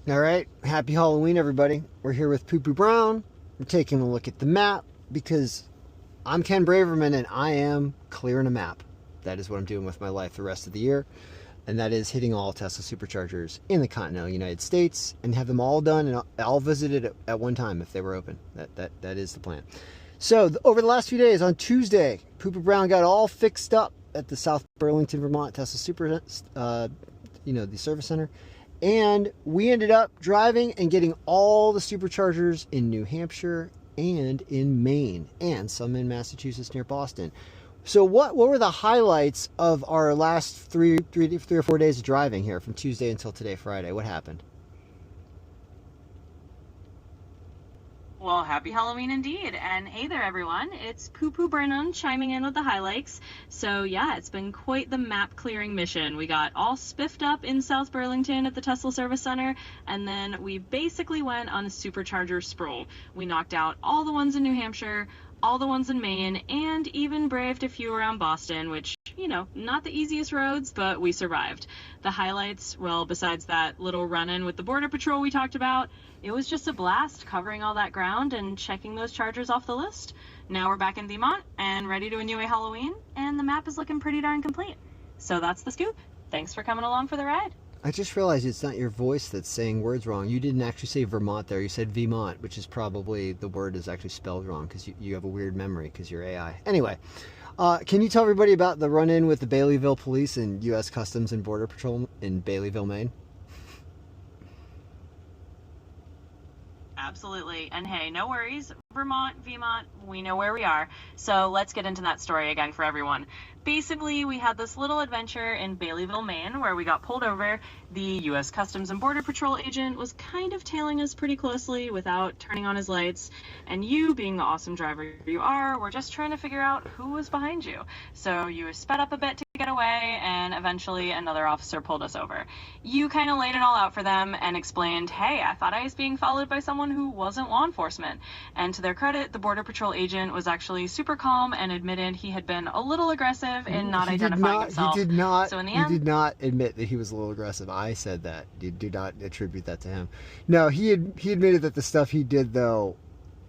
All right, happy Halloween, everybody. We're here with Poo Poo Brown. We're taking a look at the map because I'm Ken Braverman and I am clearing a map. That is what I'm doing with my life the rest of the year, and that is hitting all Tesla superchargers in the continental United States and have them all done and all visited at one time if they were open. That is the plan. So over the last few days, on Tuesday, Poo Poo Brown got all fixed up at the South Burlington, Vermont Tesla Super, the service center. And we ended up driving and getting all the superchargers in New Hampshire and in Maine and some in Massachusetts near Boston. So what were the highlights of our last three or 4 days of driving here from Tuesday until today, Friday? What happened? Well, happy Halloween indeed. And hey there, everyone. It's Poo Poo Brennan chiming in with the highlights. So yeah, it's been quite the map clearing mission. We got all spiffed up in South Burlington at the Tesla Service Center, and then we basically went on a supercharger stroll. We knocked out all the ones in New Hampshire, all the ones in Maine, and even braved a few around Boston, which, not the easiest roads, but we survived. The highlights, well, besides that little run-in with the Border Patrol we talked about, it was just a blast covering all that ground and checking those chargers off the list. Now we're back in Vermont and ready to enjoy Halloween, and the map is looking pretty darn complete. So that's the scoop. Thanks for coming along for the ride. I just realized it's not your voice that's saying words wrong. You didn't actually say Vermont there. You said Vermont, which is probably the word is actually spelled wrong because you have a weird memory because you're AI. Anyway, can you tell everybody about the run-in with the Baileyville Police and U.S. Customs and Border Patrol in Baileyville, Maine? Absolutely. And hey, no worries. Vermont, we know where we are. So let's get into that story again for everyone. Basically, we had this little adventure in Baileyville, Maine, where we got pulled over. The U.S. Customs and Border Patrol agent was kind of tailing us pretty closely without turning on his lights. And you, being the awesome driver you are, were just trying to figure out who was behind you. So you sped up a bit to get away, and eventually another officer pulled us over. You kind of laid it all out for them and explained, hey, I thought I was being followed by someone who wasn't law enforcement. And to their credit, the Border Patrol agent was actually super calm and admitted he had been a little aggressive in not identifying himself. He did not. So in the he end, did not admit that he was a little aggressive. I said that. You do not attribute that to him. No, he admitted that the stuff he did, though,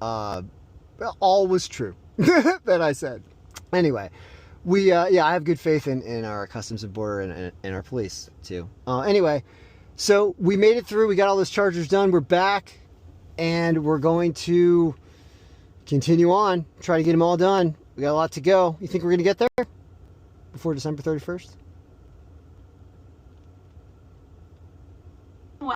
all was true that I said. Anyway, I have good faith in our Customs and Border and our police too. Anyway, so we made it through. We got all those chargers done. We're back, and we're going to continue on. Try to get them all done. We got a lot to go. You think we're going to get there before December 31st?